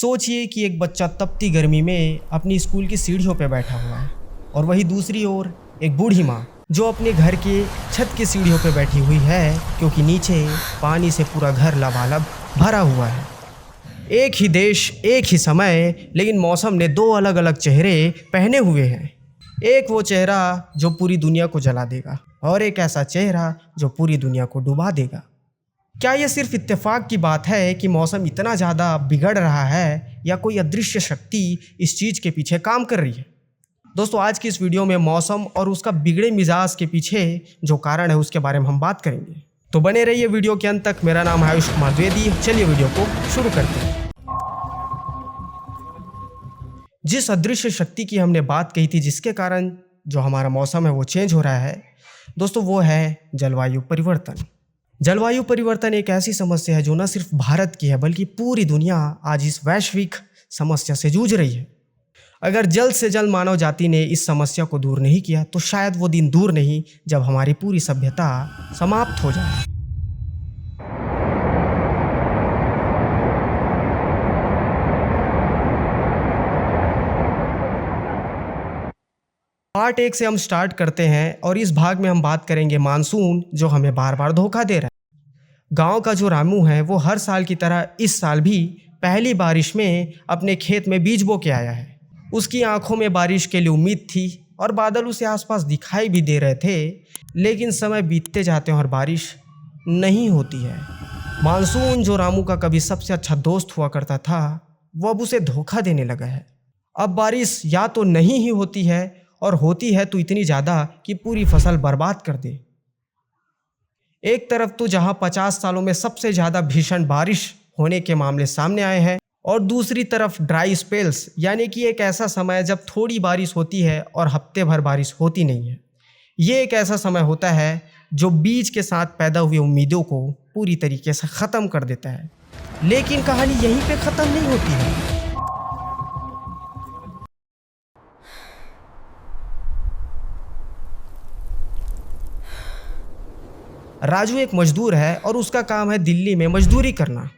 सोचिए कि एक बच्चा तपती गर्मी में अपनी स्कूल की सीढ़ियों पर बैठा हुआ है और वहीं दूसरी ओर एक बूढ़ी माँ जो अपने घर के छत की सीढ़ियों पर बैठी हुई है क्योंकि नीचे पानी से पूरा घर लबालब भरा हुआ है। एक ही देश, एक ही समय, लेकिन मौसम ने दो अलग अलग चेहरे पहने हुए हैं। एक वो चेहरा जो पूरी दुनिया को जला देगा और एक ऐसा चेहरा जो पूरी दुनिया को डुबा देगा। क्या यह सिर्फ इत्तेफाक की बात है कि मौसम इतना ज़्यादा बिगड़ रहा है या कोई अदृश्य शक्ति इस चीज़ के पीछे काम कर रही है? दोस्तों, आज की इस वीडियो में मौसम और उसका बिगड़े मिजाज के पीछे जो कारण है उसके बारे में हम बात करेंगे, तो बने रहिए वीडियो के अंत तक। मेरा नाम है आयुष कुमार द्विवेदी। चलिए वीडियो को शुरू करते हैं। जिस अदृश्य शक्ति की हमने बात कही थी जिसके कारण जो हमारा मौसम है वो चेंज हो रहा है दोस्तों, वो है जलवायु परिवर्तन। जलवायु परिवर्तन एक ऐसी समस्या है जो न सिर्फ भारत की है बल्कि पूरी दुनिया आज इस वैश्विक समस्या से जूझ रही है। अगर जल्द से जल्द मानव जाति ने इस समस्या को दूर नहीं किया तो शायद वो दिन दूर नहीं जब हमारी पूरी सभ्यता समाप्त हो जाए। पार्ट 1 से हम स्टार्ट करते हैं और इस भाग में हम बात करेंगे मानसून जो हमें बार बार धोखा दे रहा है। गांव का जो रामू है वो हर साल की तरह इस साल भी पहली बारिश में अपने खेत में बीज बो के आया है। उसकी आंखों में बारिश के लिए उम्मीद थी और बादल उसे आसपास दिखाई भी दे रहे थे, लेकिन समय बीतते जाते हैं और बारिश नहीं होती है। मानसून जो रामू का कभी सबसे अच्छा दोस्त हुआ करता था वो अब उसे धोखा देने लगा है। अब बारिश या तो नहीं ही होती है और होती है तो इतनी ज़्यादा कि पूरी फसल बर्बाद कर दे। एक तरफ तो जहां 50 सालों में सबसे ज़्यादा भीषण बारिश होने के मामले सामने आए हैं और दूसरी तरफ ड्राई स्पेल्स यानी कि एक ऐसा समय जब थोड़ी बारिश होती है और हफ्ते भर बारिश होती नहीं है। ये एक ऐसा समय होता है जो बीज के साथ पैदा हुई उम्मीदों को पूरी तरीके से ख़त्म कर देता है। लेकिन कहानी यहीं पे ख़त्म नहीं होती है। राजू एक मजदूर है और उसका काम है दिल्ली में मजदूरी करना।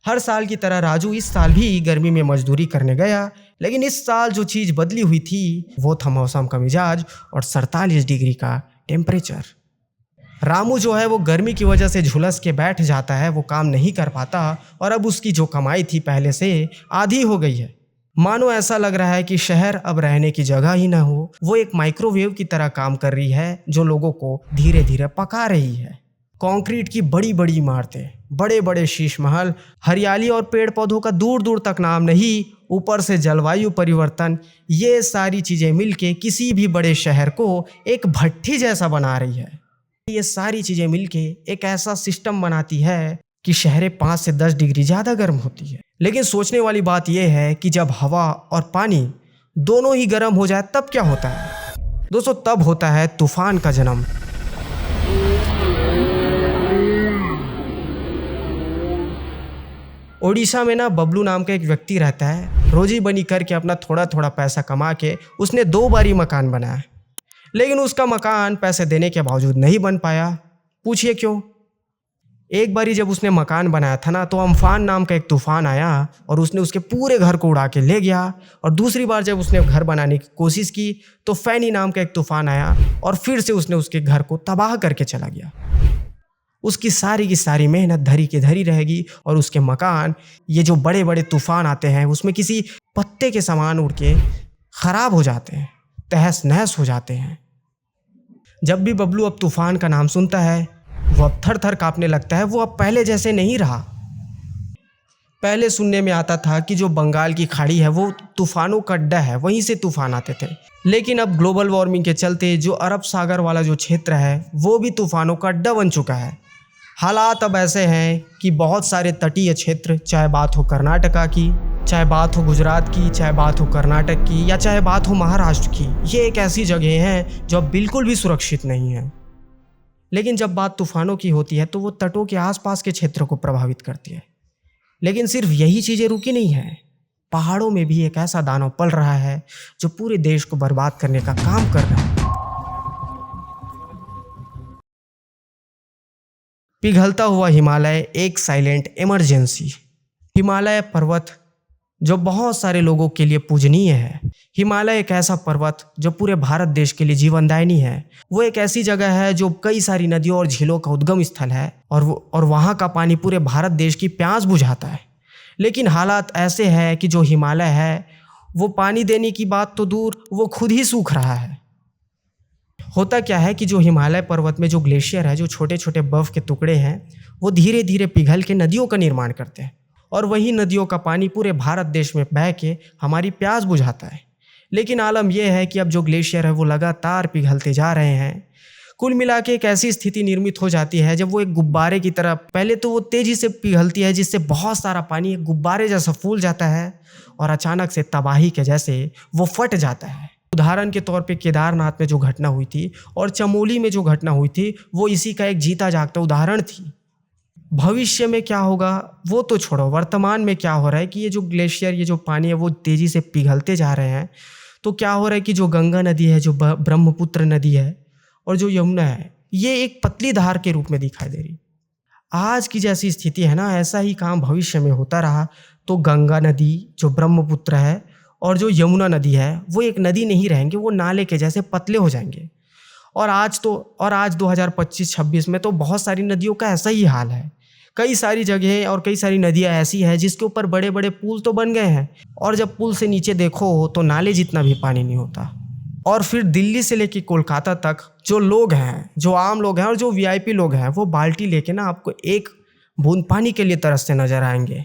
हर साल की तरह राजू इस साल भी गर्मी में मजदूरी करने गया, लेकिन इस साल जो चीज़ बदली हुई थी वो था मौसम का मिजाज और 47 डिग्री का टेम्परेचर। रामू जो है वो गर्मी की वजह से झुलस के बैठ जाता है, वो काम नहीं कर पाता और अब उसकी जो कमाई थी पहले से आधी हो गई है। मानो ऐसा लग रहा है कि शहर अब रहने की जगह ही ना हो। वो एक माइक्रोवेव की तरह काम कर रही है जो लोगों को धीरे धीरे पका रही है। कंक्रीट की बड़ी बड़ी इमारतें, बड़े बड़े शीश महल, हरियाली और पेड़ पौधों का दूर दूर तक नाम नहीं, ऊपर से जलवायु परिवर्तन, ये सारी चीज़ें मिलके किसी भी बड़े शहर को एक भट्ठी जैसा बना रही है। ये सारी चीज़ें मिलके एक ऐसा सिस्टम बनाती है कि शहरें 5 से 10 डिग्री ज़्यादा गर्म होती है। लेकिन सोचने वाली बात यह है कि जब हवा और पानी दोनों ही गर्म हो जाए तब क्या होता है दोस्तों? तब होता है तूफान का जन्म। ओडिशा में ना बबलू नाम का एक व्यक्ति रहता है। रोजी बनी करके अपना थोड़ा थोड़ा पैसा कमा के उसने 2 बारी मकान बनाया, लेकिन उसका मकान पैसे देने के बावजूद नहीं बन पाया। पूछिए क्यों? एक बारी जब उसने मकान बनाया था ना तो अम्फान नाम का एक तूफान आया और उसने उसके पूरे घर को उड़ा के ले गया। और दूसरी बार जब उसने घर बनाने की कोशिश की तो फैनी नाम का एक तूफान आया और फिर से उसने उसके घर को तबाह करके चला गया। उसकी सारी की सारी मेहनत धरी की धरी रहेगी और उसके मकान, ये जो बड़े बड़े तूफान आते हैं उसमें किसी पत्ते के समान उड़ के खराब हो जाते हैं, तहस नहस हो जाते हैं। जब भी बबलू अब तूफान का नाम सुनता है वो अब थर थर कांपने लगता है। वो अब पहले जैसे नहीं रहा। पहले सुनने में आता था कि जो बंगाल की खाड़ी है वो तूफानों का अड्डा है, वहीं से तूफान आते थे। लेकिन अब ग्लोबल वार्मिंग के चलते जो अरब सागर वाला जो क्षेत्र है वो भी तूफानों का अड्डा बन चुका है। हालात अब ऐसे हैं कि बहुत सारे तटीय क्षेत्र, चाहे बात हो कर्नाटका की, चाहे बात हो गुजरात की, चाहे बात हो कर्नाटक की या चाहे बात हो महाराष्ट्र की, ये एक ऐसी जगह हैं जो अब बिल्कुल भी सुरक्षित नहीं है। लेकिन जब बात तूफानों की होती है तो वो तटों के आसपास के क्षेत्रों को प्रभावित करती है। लेकिन सिर्फ यही चीज़ें रुकी नहीं हैं, पहाड़ों में भी एक ऐसा दानव पल रहा है जो पूरे देश को बर्बाद करने का काम कर रहा है। पिघलता हुआ हिमालय एक साइलेंट इमरजेंसी। हिमालय पर्वत जो बहुत सारे लोगों के लिए पूजनीय है। हिमालय एक ऐसा पर्वत जो पूरे भारत देश के लिए जीवनदायिनी है। वो एक ऐसी जगह है जो कई सारी नदियों और झीलों का उद्गम स्थल है और वहाँ का पानी पूरे भारत देश की प्यास बुझाता है। लेकिन हालात ऐसे हैं कि जो हिमालय है वो पानी देने की बात तो दूर, वो खुद ही सूख रहा है। होता क्या है कि जो हिमालय पर्वत में जो ग्लेशियर है, जो छोटे छोटे बर्फ के टुकड़े हैं, वो धीरे धीरे पिघल के नदियों का निर्माण करते हैं और वही नदियों का पानी पूरे भारत देश में बह के हमारी प्यास बुझाता है। लेकिन आलम यह है कि अब जो ग्लेशियर है वो लगातार पिघलते जा रहे हैं। कुल मिला के एक ऐसी स्थिति निर्मित हो जाती है जब वो एक गुब्बारे की तरह, पहले तो वो तेजी से पिघलती है जिससे बहुत सारा पानी एक गुब्बारे जैसा फूल जाता है और अचानक से तबाही के जैसे वो फट जाता है। उदाहरण के तौर पे केदारनाथ में जो घटना हुई थी और चमोली में जो घटना हुई थी वो इसी का एक जीता जागता उदाहरण थी। भविष्य में क्या होगा वो तो छोड़ो, वर्तमान में क्या हो रहा है कि ये जो ग्लेशियर, ये जो पानी है वो तेज़ी से पिघलते जा रहे हैं। तो क्या हो रहा है कि जो गंगा नदी है, जो ब्रह्मपुत्र नदी है और जो यमुना है, ये एक पतली धार के रूप में दिखाई दे रही। आज की जैसी स्थिति है ना, ऐसा ही काम भविष्य में होता रहा तो गंगा नदी, जो ब्रह्मपुत्र है और जो यमुना नदी है, वो एक नदी नहीं रहेंगे, वो नाले के जैसे पतले हो जाएंगे। और आज 2025-26 में तो बहुत सारी नदियों का ऐसा ही हाल है। कई सारी जगह और कई सारी नदियाँ ऐसी हैं जिसके ऊपर बड़े बड़े पुल तो बन गए हैं और जब पुल से नीचे देखो तो नाले जितना भी पानी नहीं होता। और फिर दिल्ली से लेकर कोलकाता तक जो लोग हैं, जो आम लोग हैं और जो वीआईपी लोग हैं, वो बाल्टी लेके ना आपको एक बूंद पानी के लिए तरसते नजर आएंगे।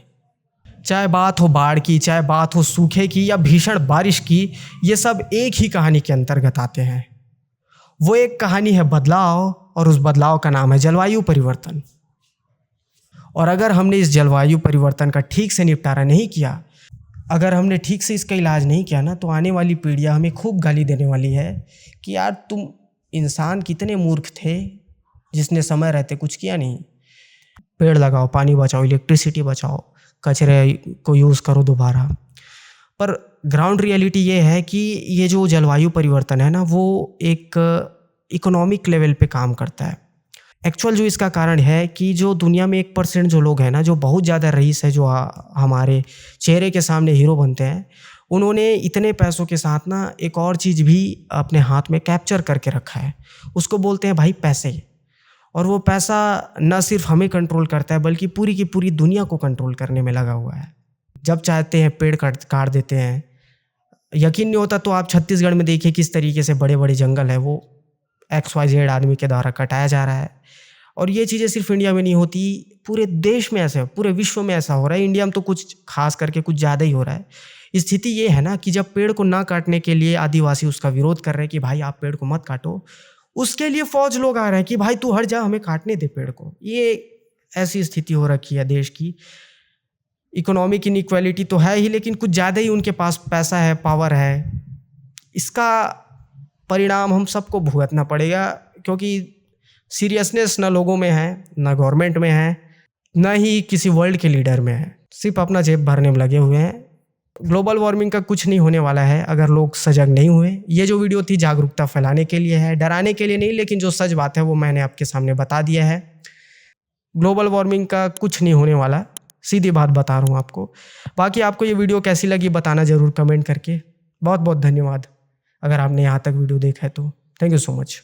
चाहे बात हो बाढ़ की, चाहे बात हो सूखे की या भीषण बारिश की, ये सब एक ही कहानी के अंतर्गत आते हैं। वो एक कहानी है बदलाव और उस बदलाव का नाम है जलवायु परिवर्तन। और अगर हमने इस जलवायु परिवर्तन का ठीक से निपटारा नहीं किया, अगर हमने ठीक से इसका इलाज नहीं किया ना, तो आने वाली पीढ़ियाँ हमें खूब गाली देने वाली है कि यार तुम इंसान कितने मूर्ख थे जिसने समय रहते कुछ किया नहीं। पेड़ लगाओ, पानी बचाओ, इलेक्ट्रिसिटी बचाओ, कचरे को यूज़ करो दोबारा। पर ग्राउंड रियलिटी ये है कि ये जो जलवायु परिवर्तन है ना, वो एक इकोनॉमिक लेवल पे काम करता है। एक्चुअल जो इसका कारण है कि जो दुनिया में 1% जो लोग हैं ना, जो बहुत ज़्यादा रईस है, जो हमारे चेहरे के सामने हीरो बनते हैं, उन्होंने इतने पैसों के साथ ना एक और चीज़ भी अपने हाथ में कैप्चर करके रखा है। उसको बोलते हैं भाई पैसे। और वो पैसा न सिर्फ हमें कंट्रोल करता है बल्कि पूरी की पूरी दुनिया को कंट्रोल करने में लगा हुआ है। जब चाहते हैं पेड़ काट देते हैं। यकीन नहीं होता तो आप छत्तीसगढ़ में देखिए किस तरीके से बड़े बड़े जंगल है वो XYZ आदमी के द्वारा कटाया जा रहा है। और ये चीज़ें सिर्फ इंडिया में नहीं होती, पूरे देश में ऐसा है, पूरे विश्व में ऐसा हो रहा है। इंडिया में तो कुछ खास करके कुछ ज़्यादा ही हो रहा है। स्थिति ये है ना कि जब पेड़ को ना काटने के लिए आदिवासी उसका विरोध कर रहे हैं कि भाई आप पेड़ को मत काटो, उसके लिए फौज लोग आ रहे हैं कि भाई तू हट जा, हमें काटने दे पेड़ को। ये ऐसी स्थिति हो रखी है देश की। इकोनॉमिक इनइक्वालिटी तो है ही, लेकिन कुछ ज़्यादा ही उनके पास पैसा है, पावर है। इसका परिणाम हम सबको भुगतना पड़ेगा, क्योंकि सीरियसनेस ना लोगों में है, ना गवर्नमेंट में है, ना ही किसी वर्ल्ड के लीडर में है। सिर्फ अपना जेब भरने में लगे हुए हैं। ग्लोबल वार्मिंग का कुछ नहीं होने वाला है अगर लोग सजग नहीं हुए। ये जो वीडियो थी जागरूकता फैलाने के लिए है, डराने के लिए नहीं, लेकिन जो सच बात है वो मैंने आपके सामने बता दिया है। ग्लोबल वार्मिंग का कुछ नहीं होने वाला, सीधी बात बता रहा हूँ आपको। बाकी आपको ये वीडियो कैसी लगी बताना ज़रूर कमेंट करके। बहुत बहुत धन्यवाद अगर आपने यहाँ तक वीडियो देखा है तो। Thank you so much.